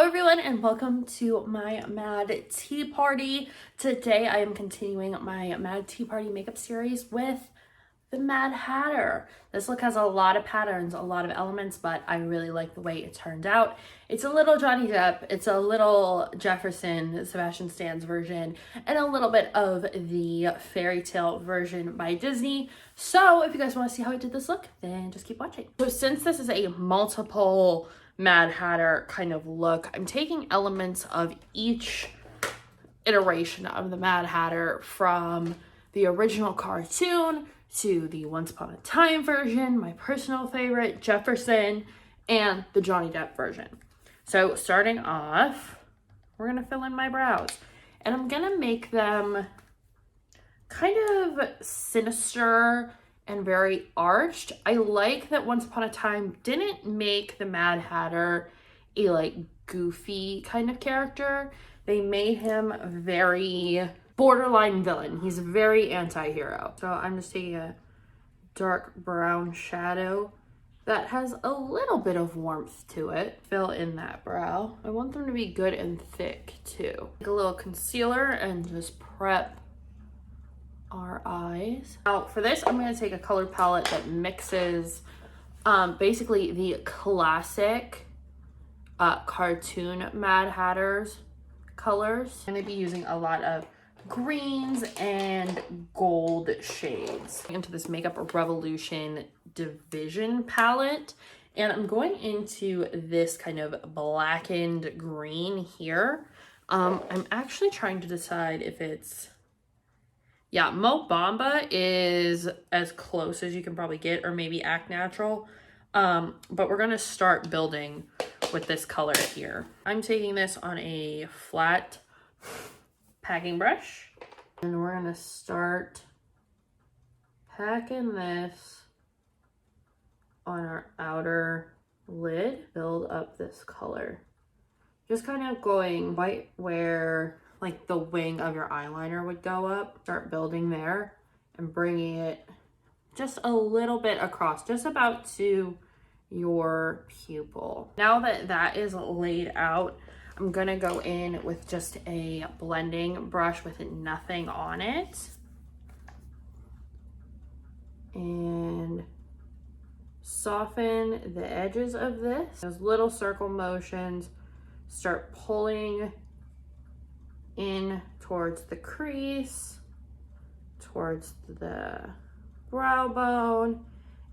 everyone, and welcome to my Mad Tea Party. Today I am continuing my Mad Tea Party makeup series with the Mad Hatter. This look has a lot of patterns, a lot of elements, but I really like the way it turned out. It's a little Johnny Depp, it's a little Jefferson, Sebastian Stan's version, and a little bit of the fairy tale version by Disney. So if you guys want to see how I did this look, then just keep watching. So since this is a multiple Mad Hatter kind of look, I'm taking elements of each iteration of the Mad Hatter, from the original cartoon to the Once Upon a Time version, my personal favorite, Jefferson, and the Johnny Depp version. So starting off, we're gonna fill in my brows, and I'm gonna make them kind of sinister and very arched. I like that Once Upon a Time didn't make the Mad Hatter a like goofy kind of character. They made him very borderline villain. He's a very anti-hero. So I'm just taking a dark brown shadow that has a little bit of warmth to it. Fill in that brow. I want them to be good and thick too. Take a little concealer and just prep our eyes. Now for this, I'm going to take a color palette that mixes basically the classic cartoon Mad Hatter's colors. I'm going to be using a lot of greens and gold shades into this Makeup Revolution Division palette, and I'm going into this kind of blackened green here. I'm actually trying to decide if it's, yeah, Mo Bamba is as close as you can probably get, or maybe Act Natural. But we're gonna start building with this color here. I'm taking this on a flat packing brush, and we're gonna start packing this on our outer lid. Build up this color. Just kind of going right where like the wing of your eyeliner would go up. Start building there and bringing it just a little bit across, just about to your pupil. Now that that is laid out, I'm gonna go in with just a blending brush with nothing on it and soften the edges of this. Those little circle motions, start pulling in towards the crease, towards the brow bone,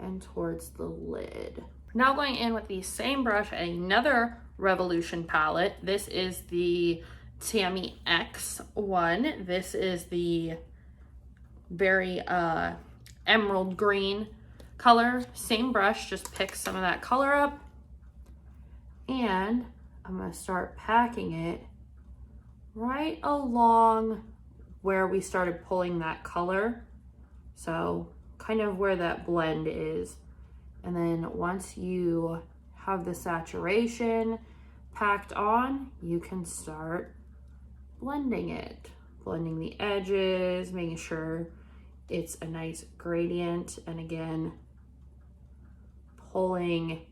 and towards the lid. Now going in with the same brush and another Revolution palette. This is the Tammy X one. This is the very emerald green color. Same brush, just pick some of that color up, and I'm gonna start packing it right along where we started pulling that color. So kind of where that blend is. And then once you have the saturation packed on, you can start blending it. Blending the edges, making sure it's a nice gradient. And again, pulling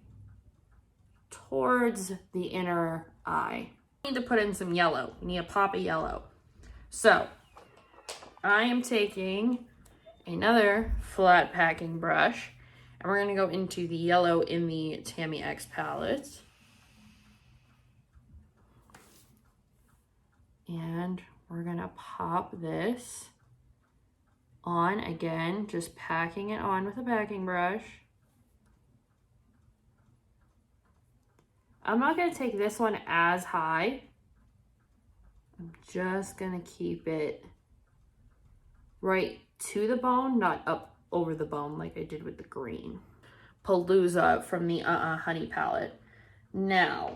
towards the inner eye. We need to put in some yellow. We need a pop of yellow. So I am taking another flat packing brush, and we're gonna go into the yellow in the Tammy X palette. And we're gonna pop this on again, just packing it on with a packing brush. I'm not gonna take this one as high. I'm just gonna keep it right to the bone, not up over the bone like I did with the green. Palooza from the Honey palette. Now,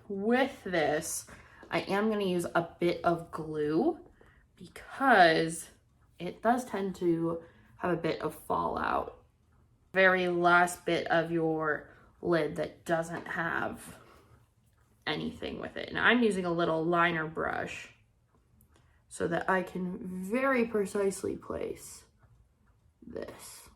with this, I am gonna use a bit of glue because it does tend to have a bit of fallout. Very last bit of your lid that doesn't have anything with it. And I'm using a little liner brush so that I can very precisely place this.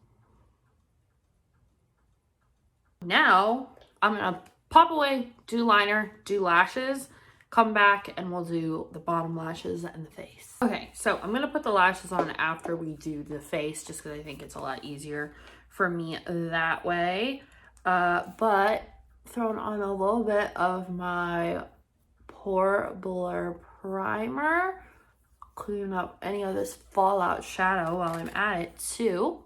Now I'm gonna pop away, do liner, do lashes, come back, and we'll do the bottom lashes and the face. Okay, so I'm gonna put the lashes on after we do the face, just because I think it's a lot easier for me that way. But throwing on a little bit of my Pore Blur primer, clean up any of this fallout shadow while I'm at it too.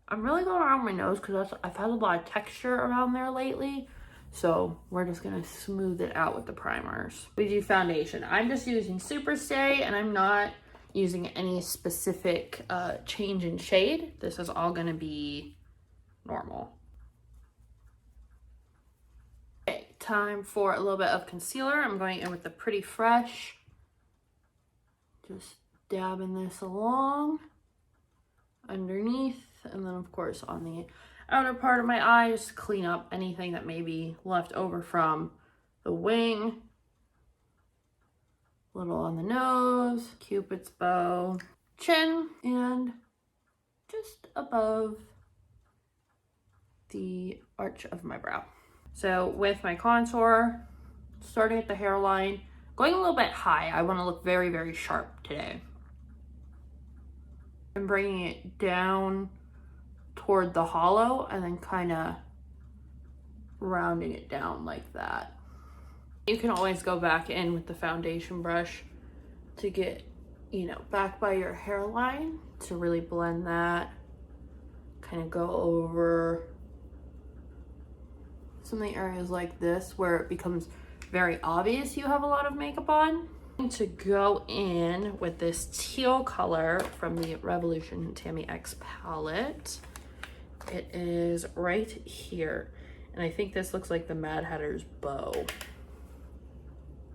I'm really going around my nose because I've had a lot of texture around there lately. So we're just gonna smooth it out with the primers. We do foundation. I'm just using Superstay, and I'm not using any specific change in shade. This is all gonna be normal. Okay, time for a little bit of concealer. I'm going in with the Pretty Fresh. Just dabbing this along underneath, and then of course on the outer part of my eye, just clean up anything that may be left over from the wing. A little on the nose, Cupid's bow, chin, and just above the arch of my brow. So with my contour, starting at the hairline, going a little bit high. I want to look very, very sharp today. I'm bringing it down toward the hollow and then kind of rounding it down like that. You can always go back in with the foundation brush to get, back by your hairline to really blend that. Kind of go over some of the areas like this where it becomes very obvious you have a lot of makeup on. I'm going to go in with this teal color from the Revolution Tammy X palette. It is right here, and I think this looks like the Mad Hatter's bow.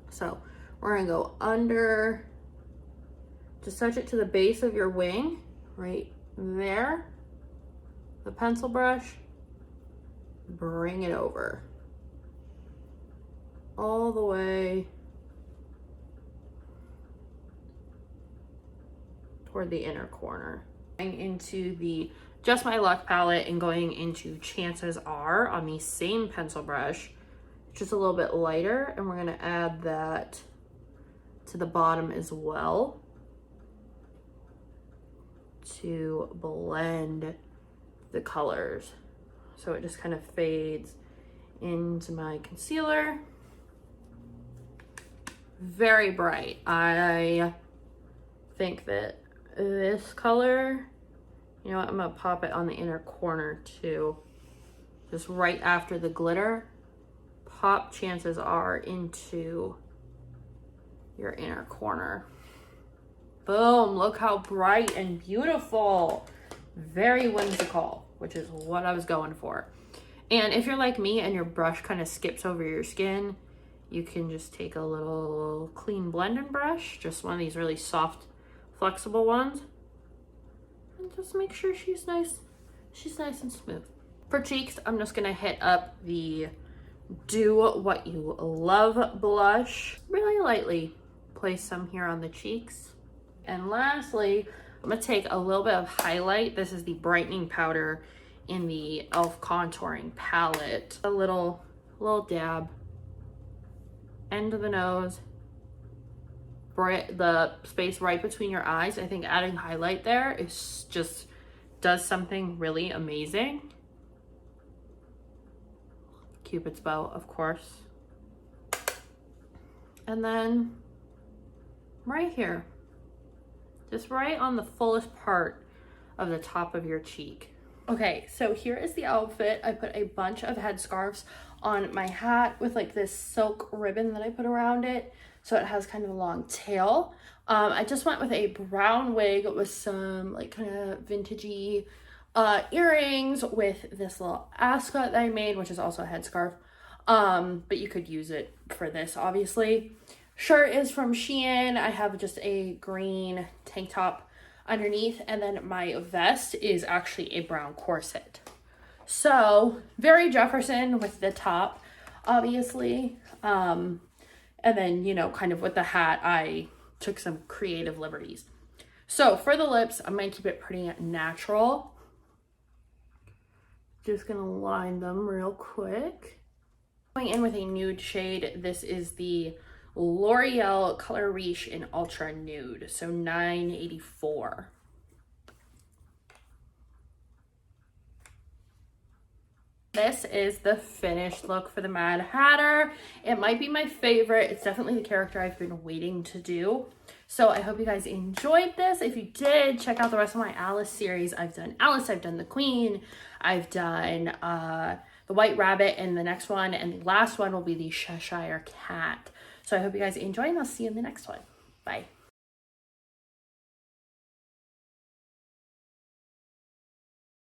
So we're gonna go under, just touch it to the base of your wing, right there. The pencil brush, bring it over all the way toward the inner corner. Going into the Just My Luck palette and going into Chances Are on the same pencil brush, just a little bit lighter, and we're gonna add that to the bottom as well to blend the colors. So it just kind of fades into my concealer. Very bright. I think that this color, you know what, I'm gonna pop it on the inner corner too. Just right after the glitter, pop Chances Are into your inner corner. Boom, look how bright and beautiful. Very whimsical, which is what I was going for. And if you're like me and your brush kind of skips over your skin, you can just take a little clean blending brush, just one of these really soft, flexible ones, and just make sure she's nice and smooth. For cheeks, I'm just gonna hit up the Do What You Love blush, really lightly. Place some here on the cheeks. And lastly, I'm gonna take a little bit of highlight. This is the brightening powder in the e.l.f. contouring palette. A little dab, end of the nose, the space right between your eyes. I think adding highlight there is just does something really amazing. Cupid's bow, of course. And then right here, just right on the fullest part of the top of your cheek. Okay, so here is the outfit. I put a bunch of headscarves on my hat with like this silk ribbon that I put around it, so it has kind of a long tail. I just went with a brown wig with some like kind of vintagey earrings with this little ascot that I made, which is also a headscarf. But you could use it for this, obviously. Shirt is from Shein. I have just a green tank top underneath, and then my vest is actually a brown corset. So very Jefferson with the top, obviously. And then, you know, kind of with the hat, I took some creative liberties. So for the lips, I'm going to keep it pretty natural. Just gonna line them real quick. Going in with a nude shade. This is the L'Oreal Color Riche in Ultra Nude, so $9.84. This is the finished look for the Mad Hatter. It might be my favorite. It's definitely the character I've been waiting to do. So I hope you guys enjoyed this. If you did, check out the rest of my Alice series. I've done Alice, I've done the Queen, I've done the White Rabbit in the next one, and the last one will be the Cheshire Cat. So I hope you guys enjoy, and I'll see you in the next one. Bye.